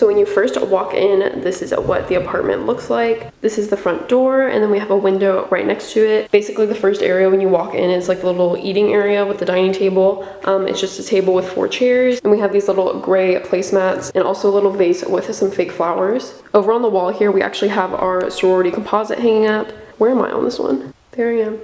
So when you first walk in, this is what the apartment looks like. This is the front door, and then we have a window right next to it. Basically, the first area when you walk in is like the little eating area with the dining table. It's just a table with 4 chairs, and we have these little gray placemats and also a little vase with some fake flowers. Over on the wall here, we actually have our sorority composite hanging up. Where am I on this one? There I am.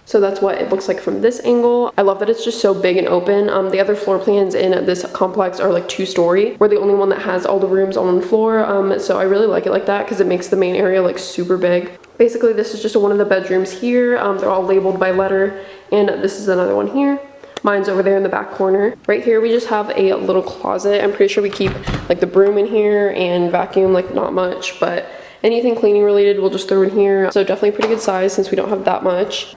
So that's what it looks like from this angle. I love that it's just so big and open. The other floor plans in this complex are like 2-story. We're the only one that has all the rooms on one floor. So I really like it like that because it makes the main area like super big. Basically, this is just one of the bedrooms here. They're all labeled by letter, and this is another one here. Mine's over there in the back corner. Right here, we just have a little closet. I'm pretty sure we keep like the broom in here and vacuum, like not much, but anything cleaning related we'll just throw in here. So definitely pretty good size since we don't have that much.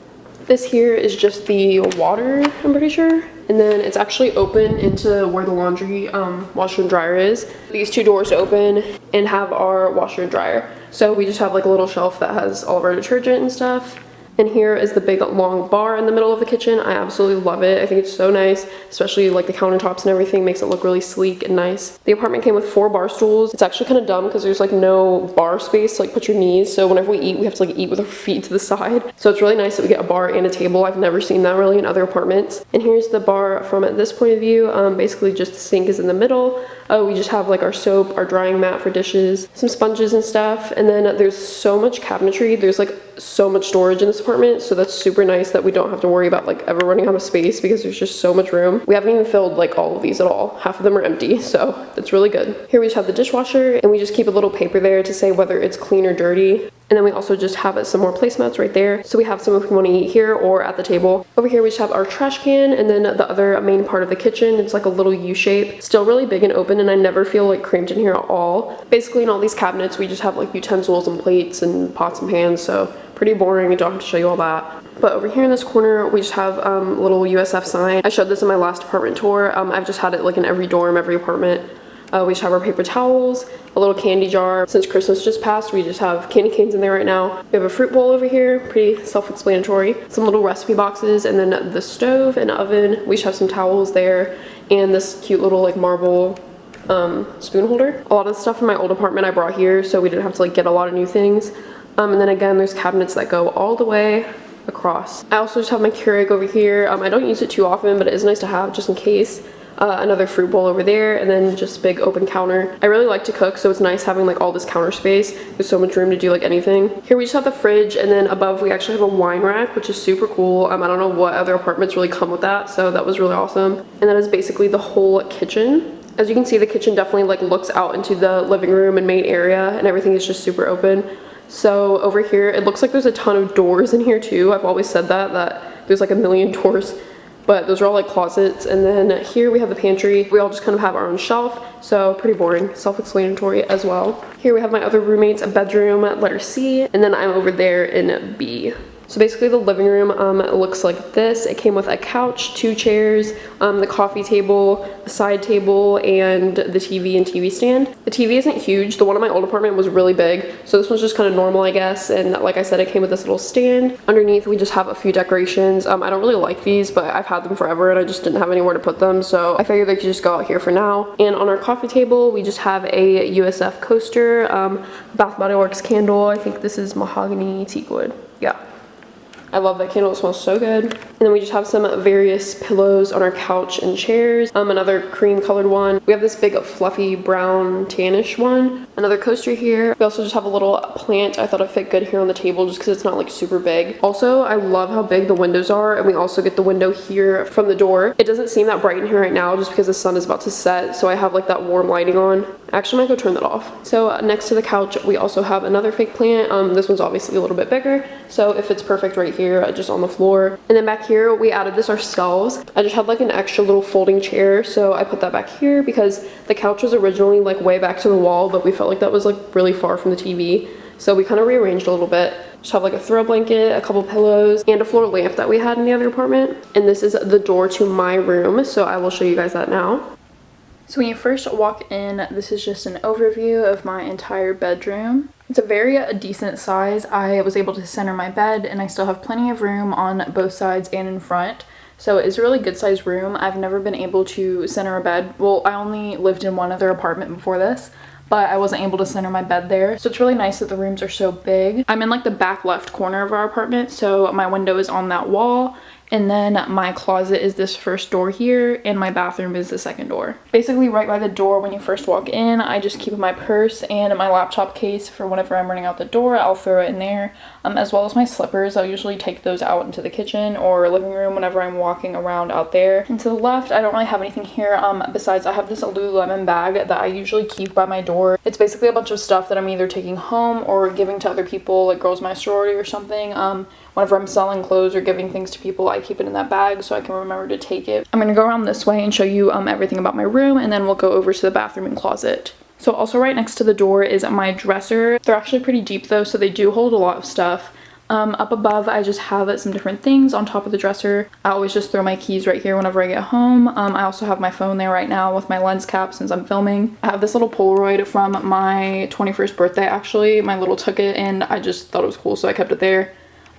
This here is just the water, I'm pretty sure. And then it's actually open into where the laundry washer and dryer is. These 2 doors open and have our washer and dryer. So we just have like a little shelf that has all of our detergent and stuff. And here is the big long bar in the middle of the kitchen. I absolutely love it. I think it's so nice, especially like the countertops and everything makes it look really sleek and nice. The apartment came with 4 bar stools. It's actually kind of dumb because there's like no bar space to like put your knees. So whenever we eat, we have to like eat with our feet to the side. So it's really nice that we get a bar and a table. I've never seen that really in other apartments. And here's the bar from this point of view. Basically just the sink is in the middle. We just have like our soap, our drying mat for dishes, some sponges and stuff. And then there's so much cabinetry. There's like so much storage in this apartment, so that's super nice that we don't have to worry about like ever running out of space because there's just so much room. We haven't even filled like all of these at all. Half of them are empty, so that's really good. Here we just have the dishwasher, and we just keep a little paper there to say whether it's clean or dirty. And then we also just have some more placemats right there. So we have some if we want to eat here or at the table. Over here we just have our trash can, and then the other main part of the kitchen. It's like a little U shape. Still really big and open, and I never feel like cramped in here at all. Basically in all these cabinets we just have like utensils and plates and pots and pans, so pretty boring. I don't have to show you all that. But over here in this corner we just have a little USF sign. I showed this in my last apartment tour. I've just had it like in every dorm, every apartment. We just have our paper towels, a little candy jar. Since Christmas just passed, we just have candy canes in there right now. We have a fruit bowl over here, pretty self-explanatory. Some little recipe boxes, and then the stove and oven. We just have some towels there, and this cute little like marble spoon holder. A lot of the stuff from my old apartment I brought here, so we didn't have to like get a lot of new things. And then again, there's cabinets that go all the way across. I also just have my Keurig over here. I don't use it too often, but it is nice to have just in case. Another fruit bowl over there, and then just big open counter. I really like to cook, so it's nice having like all this counter space. There's so much room to do like anything. Here we just have the fridge, and then above we actually have a wine rack, which is super cool. I don't know what other apartments really come with that, so that was really awesome. And that is basically the whole kitchen. As you can see, the kitchen definitely like looks out into the living room and main area, and everything is just super open. So over here, it looks like there's a ton of doors in here too. I've always said that there's like a million doors. But those are all like closets. And then here we have the pantry. We all just kind of have our own shelf, so pretty boring, self-explanatory as well. Here we have my other roommate's bedroom, letter C, and then I'm over there in B. So basically the living room looks like this. It came with a couch, 2 chairs, the coffee table, a side table, and the TV and TV stand. The TV isn't huge. The one in my old apartment was really big, so this one's just kind of normal, I guess. And like I said, it came with this little stand. Underneath we just have a few decorations. I don't really like these, but I've had them forever and I just didn't have anywhere to put them, so I figured they could just go out here for now. And on our coffee table we just have a USF coaster, Bath Body Works candle. I think this is mahogany teakwood. Yeah. I love that candle, it smells so good. And then we just have some various pillows on our couch and chairs. Another cream colored one. We have this big fluffy brown tannish one. Another coaster here. We also just have a little plant. I thought it fit good here on the table just because it's not like super big. Also, I love how big the windows are, and we also get the window here from the door. It doesn't seem that bright in here right now just because the sun is about to set, so I have like that warm lighting on. I actually might go turn that off. So next to the couch, we also have another fake plant. This one's obviously a little bit bigger, so it fits perfect right here, just on the floor. And then back here, we added this ourselves. I just had like an extra little folding chair, so I put that back here because the couch was originally like way back to the wall, but we felt like that was like really far from the TV. So we kind of rearranged a little bit. Just have like a throw blanket, a couple pillows, and a floor lamp that we had in the other apartment. And this is the door to my room, so I will show you guys that now. So when you first walk in, this is just an overview of my entire bedroom. It's a very decent size. I was able to center my bed, and I still have plenty of room on both sides and in front. So it's a really good sized room. I've never been able to center a bed. Well, I only lived in one other apartment before this, but I wasn't able to center my bed there. So it's really nice that the rooms are so big. I'm in like the back left corner of our apartment, so my window is on that wall. And then my closet is this first door here, and my bathroom is the second door. Basically right by the door when you first walk in, I just keep my purse and my laptop case for whenever I'm running out the door, I'll throw it in there. As well as my slippers. I'll usually take those out into the kitchen or living room whenever I'm walking around out there. And to the left, I don't really have anything here. Besides I have this Lululemon bag that I usually keep by my door. It's basically a bunch of stuff that I'm either taking home or giving to other people, like girls my sorority or something. Whenever I'm selling clothes or giving things to people, I keep it in that bag so I can remember to take it. I'm gonna go around this way and show you everything about my room, and then we'll go over to the bathroom and closet. So also right next to the door is my dresser. They're actually pretty deep though, so they do hold a lot of stuff. Up above, I just have some different things on top of the dresser. I always just throw my keys right here whenever I get home. I also have my phone there right now with my lens cap since I'm filming. I have this little Polaroid from my 21st birthday actually. My little took it and I just thought it was cool, so I kept it there.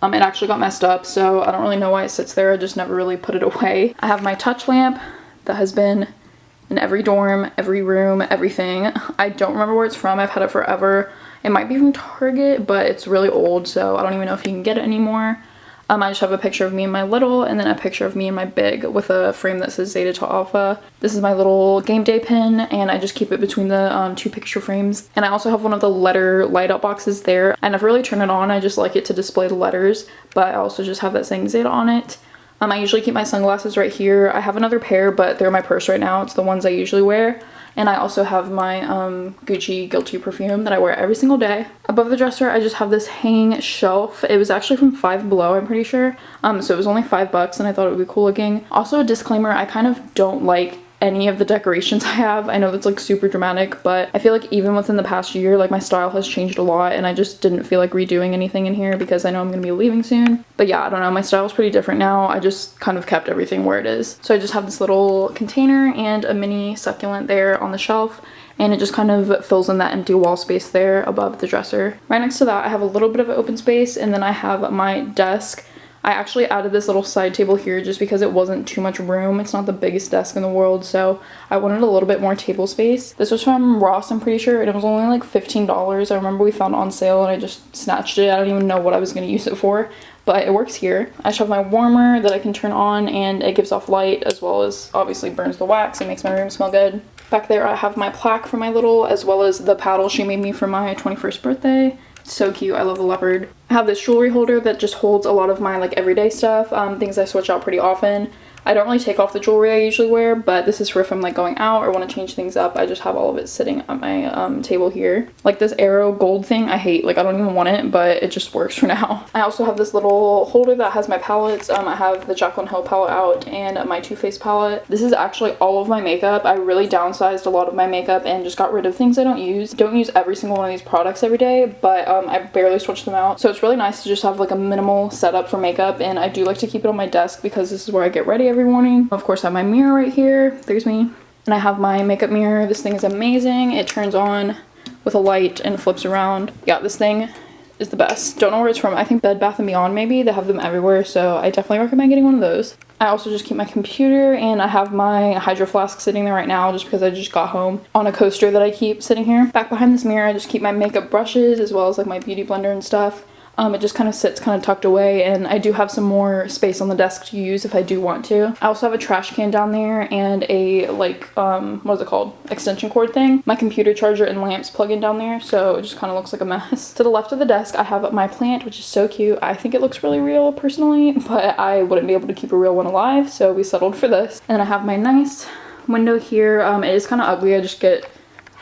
It actually got messed up, so I don't really know why it sits there. I just never really put it away. I have my touch lamp that has been in every dorm, every room, everything. I don't remember where it's from. I've had it forever. It might be from Target, but it's really old, so I don't even know if you can get it anymore. I just have a picture of me and my little, and then a picture of me and my big with a frame that says Zeta to Alpha. This is my little game day pin, and I just keep it between the two picture frames. And I also have one of the letter light up boxes there. I never really turn it on. I just like it to display the letters, but I also just have that saying Zeta on it. I usually keep my sunglasses right here. I have another pair, but they're in my purse right now. It's the ones I usually wear. And I also have my Gucci Guilty perfume that I wear every single day. Above the dresser, I just have this hanging shelf. It was actually from Five Below, I'm pretty sure. So it was only $5 and I thought it would be cool looking. Also a disclaimer, I kind of don't like any of the decorations I have. I know that's like super dramatic, but I feel like even within the past year, like my style has changed a lot and I just didn't feel like redoing anything in here because I know I'm gonna be leaving soon. But yeah, I don't know, my style is pretty different now. I just kind of kept everything where it is. So I just have this little container and a mini succulent there on the shelf, and it just kind of fills in that empty wall space there above the dresser. Right next to that, I have a little bit of open space, and then I have my desk. I actually added this little side table here just because it wasn't too much room. It's not the biggest desk in the world, so I wanted a little bit more table space. This was from Ross, I'm pretty sure, and it was only like $15. I remember we found it on sale and I just snatched it. I don't even know what I was going to use it for, but it works here. I just have my warmer that I can turn on, and it gives off light as well as obviously burns the wax and makes my room smell good. Back there I have my plaque for my little, as well as the paddle she made me for my 21st birthday. So cute. I love the leopard. I have this jewelry holder that just holds a lot of my like everyday stuff, things I switch out pretty often. I don't really take off the jewelry I usually wear, but this is for if I'm like going out or want to change things up. I just have all of it sitting at my table here. Like this arrow gold thing I hate. Like I don't even want it, but it just works for now. I also have this little holder that has my palettes. I have the Jaclyn Hill palette out and my Too Faced palette. This is actually all of my makeup. I really downsized a lot of my makeup and just got rid of things I don't use. Don't use every single one of these products every day, but I barely switch them out. So it's really nice to just have like a minimal setup for makeup, and I do like to keep it on my desk because this is where I get ready every morning. Of course I have my mirror right here. There's me. And I have my makeup mirror. This thing is amazing. It turns on with a light and flips around. Yeah, this thing is the best. Don't know where it's from. I think Bed Bath & Beyond maybe. They have them everywhere, so I definitely recommend getting one of those. I also just keep my computer, and I have my Hydro Flask sitting there right now just because I just got home on a coaster that I keep sitting here. Back behind this mirror I just keep my makeup brushes as well as like my beauty blender and stuff. It just kind of sits kind of tucked away, and I do have some more space on the desk to use if I do want to. I also have a trash can down there and a like what is it called, extension cord thing. My computer charger and lamps plug in down there, so it just kind of looks like a mess. To the left of the desk I have my plant, which is so cute. I think it looks really real personally, but I wouldn't be able to keep a real one alive, so we settled for this. And I have my nice window here. It is kind of ugly. I just get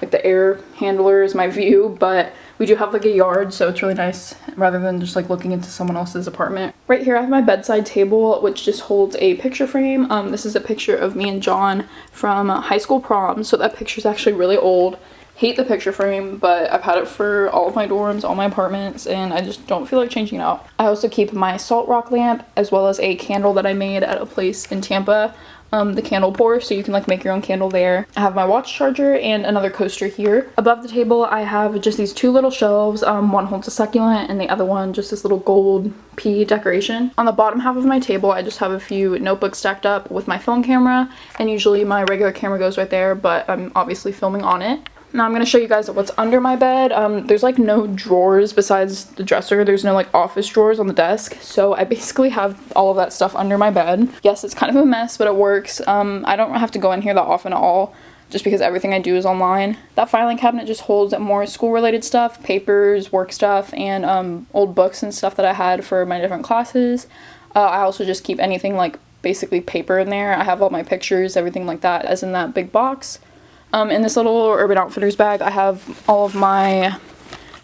like the air handler is my view, but we do have like a yard, so it's really nice rather than just like looking into someone else's apartment. Right here I have my bedside table, which just holds a picture frame. This is a picture of me and John from high school prom, so that picture is actually really old. Hate the picture frame, but I've had it for all of my dorms, all my apartments, and I just don't feel like changing it out. I also keep my salt rock lamp as well as a candle that I made at a place in Tampa. the candle pour, so you can like make your own candle there. I have my watch charger and another coaster here. Above the table I have just these two little shelves. One holds a succulent and the other one just this little gold pea decoration. On the bottom half of my table I just have a few notebooks stacked up with my film camera, and usually my regular camera goes right there, but I'm obviously filming on it. Now I'm going to show you guys what's under my bed. There's like no drawers besides the dresser. There's no like office drawers on the desk. So I basically have all of that stuff under my bed. Yes, it's kind of a mess, but it works. I don't have to go in here that often at all, just because everything I do is online. That filing cabinet just holds more school related stuff, papers, work stuff, and old books and stuff that I had for my different classes. I also just keep anything like basically paper in there. I have all my pictures, everything like that, as in that big box. In this little Urban Outfitters bag, I have all of my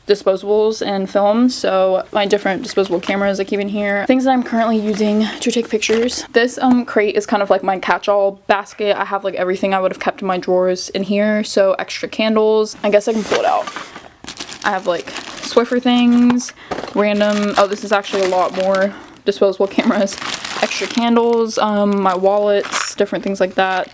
disposables and films, so my different disposable cameras I keep in here. Things that I'm currently using to take pictures. This crate is kind of like my catch-all basket. I have like everything I would have kept in my drawers in here, so extra candles. I guess I can pull it out. I have like Swiffer things, random, oh this is actually a lot more disposable cameras, extra candles, my wallets, different things like that,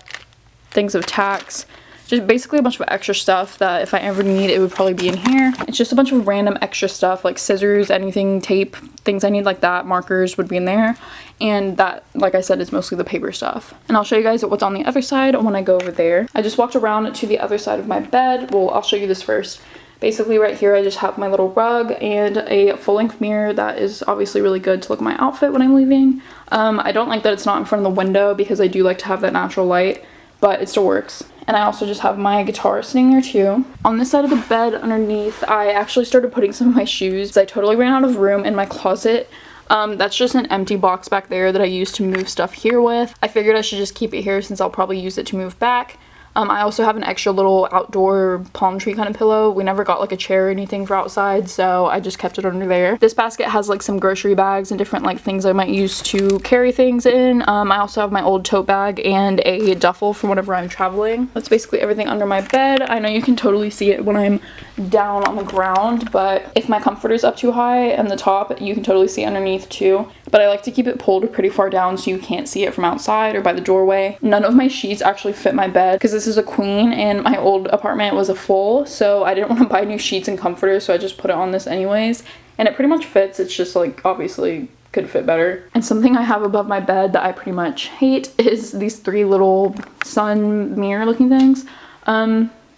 things of tacks. Just basically a bunch of extra stuff that if I ever need it would probably be in here. It's just a bunch of random extra stuff like scissors, anything, tape, things I need like that, markers would be in there. And that, like I said, is mostly the paper stuff. And I'll show you guys what's on the other side when I go over there. I just walked around to the other side of my bed. Well, I'll show you this first. Basically right here I just have my little rug and a full-length mirror that is obviously really good to look at my outfit when I'm leaving. I don't like that it's not in front of the window because I do like to have that natural light, but it still works. And I also just have my guitar sitting there too. On this side of the bed underneath, I actually started putting some of my shoes. I totally ran out of room in my closet. That's just an empty box back there that I used to move stuff here with. I figured I should just keep it here since I'll probably use it to move back. I also have an extra little outdoor palm tree kind of pillow. We never got like a chair or anything for outside, so I just kept it under there. This basket has like some grocery bags and different like things I might use to carry things in. I also have my old tote bag and a duffel for whenever I'm traveling. That's basically everything under my bed. I know you can totally see it when I'm down on the ground, but if my comforter's up too high and the top, you can totally see underneath too. But I like to keep it pulled pretty far down so you can't see it from outside or by the doorway. None of my sheets actually fit my bed because this is a queen and my old apartment was a full, so I didn't want to buy new sheets and comforters, so I just put it on this anyways. And it pretty much fits, it's just like obviously could fit better. And something I have above my bed that I pretty much hate is these three little sun mirror looking things.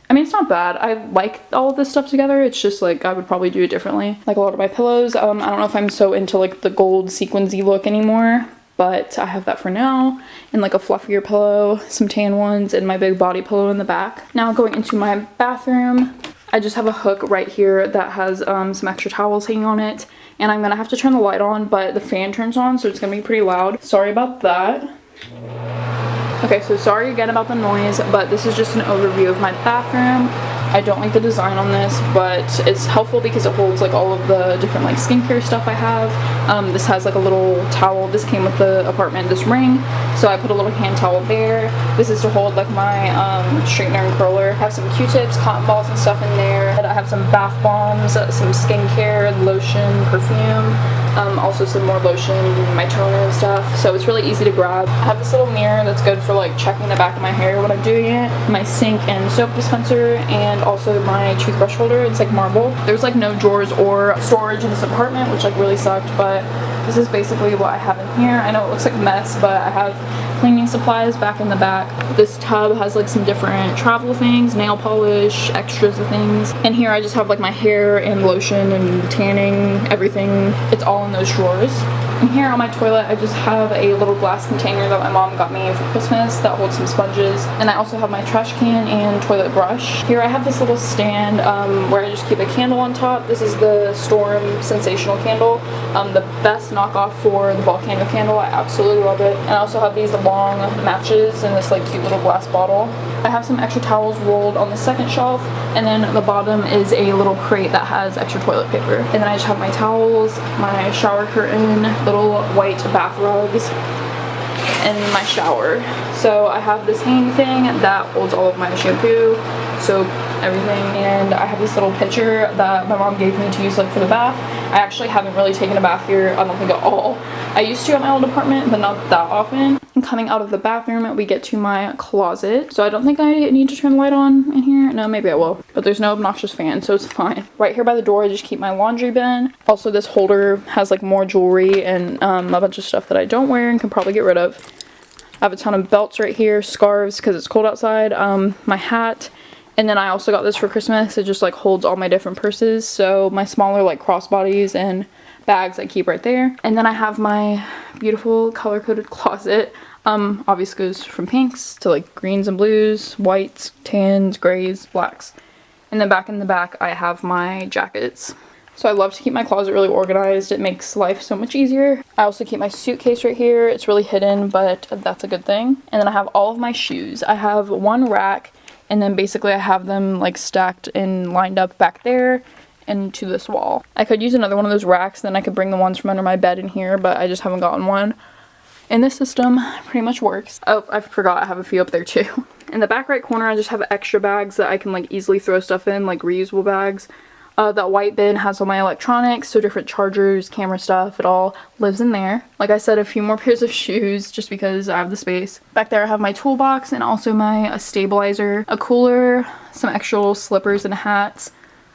I mean, it's not bad. I like all of this stuff together. It's just like I would probably do it differently. Like a lot of my pillows, I don't know if I'm so into like the gold sequensy look anymore, but I have that for now. And like a fluffier pillow, some tan ones, and my big body pillow in the back. Now going into my bathroom, I just have a hook right here that has some extra towels hanging on it. And I'm gonna have to turn the light on, but the fan turns on, so it's gonna be pretty loud. Sorry about that. Okay, so sorry again about the noise, but this is just an overview of my bathroom. I don't like the design on this, but it's helpful because it holds like all of the different like skincare stuff I have. This has like a little towel. This came with the apartment, this ring, so I put a little hand towel there. This is to hold like my straightener and curler. I have some Q-tips, cotton balls and stuff in there. I have some bath bombs, some skincare, lotion, perfume. Also some more lotion, my toner and stuff, so it's really easy to grab. I have this little mirror that's good for like checking the back of my hair when I'm doing it, my sink and soap dispenser, and also my toothbrush holder. It's like marble. There's like no drawers or storage in this apartment, which like really sucked, but this is basically what I have in here. I know it looks like a mess, but I have cleaning supplies back in the back. This tub has like some different travel things, nail polish, extras of things. And here I just have like my hair and lotion and tanning, everything. It's all in those drawers. And here on my toilet, I just have a little glass container that my mom got me for Christmas that holds some sponges. And I also have my trash can and toilet brush. Here I have this little stand where I just keep a candle on top. This is the Storm Sensational candle, the best knockoff for the volcano candle. I absolutely love it. And I also have these long matches in this like cute little glass bottle. I have some extra towels rolled on the second shelf, and then the bottom is a little crate that has extra toilet paper. And then I just have my towels, my shower curtain, little white bath rugs, and my shower. So I have this hanging thing that holds all of my shampoo, soap, everything, and I have this little pitcher that my mom gave me to use like for the bath. I actually haven't really taken a bath here, I don't think at all. I used to at my old apartment, but not that often. And coming out of the bathroom, we get to my closet. So I don't think I need to turn the light on in here. No, maybe I will. But there's no obnoxious fan, so it's fine. Right here by the door, I just keep my laundry bin. Also, this holder has like more jewelry and a bunch of stuff that I don't wear and can probably get rid of. I have a ton of belts right here, scarves because it's cold outside, my hat. And then I also got this for Christmas. It just like holds all my different purses. So my smaller like crossbodies and bags I keep right there. And then I have my beautiful color-coded closet. Obviously goes from pinks to like greens and blues, whites, tans, grays, blacks. And then back in the back I have my jackets. So I love to keep my closet really organized. It makes life so much easier. I also keep my suitcase right here. It's really hidden, but that's a good thing. And then I have all of my shoes. I have one rack, and then basically I have them like stacked and lined up back there into this wall. I could use another one of those racks, then I could bring the ones from under my bed in here, but I just haven't gotten one. And this system pretty much works. Oh, I forgot I have a few up there too. In the back right corner, I just have extra bags that I can like easily throw stuff in, like reusable bags. That white bin has all my electronics, so different chargers, camera stuff, it all lives in there. Like I said, a few more pairs of shoes just because I have the space. Back there I have my toolbox and also my stabilizer, a cooler, some extra little slippers and hats.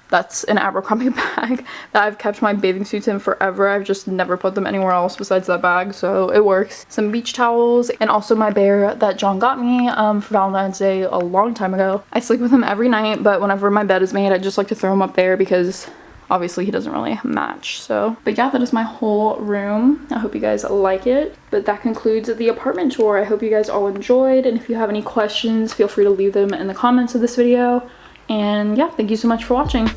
That's an Abercrombie bag that I've kept my bathing suits in forever. I've just never put them anywhere else besides that bag, so it works. Some beach towels, and also my bear that John got me for Valentine's Day a long time ago. I sleep with him every night, but whenever my bed is made, I just like to throw him up there because obviously he doesn't really match. So, but yeah, that is my whole room. I hope you guys like it. But that concludes the apartment tour. I hope you guys all enjoyed, and if you have any questions, feel free to leave them in the comments of this video. And yeah, thank you so much for watching.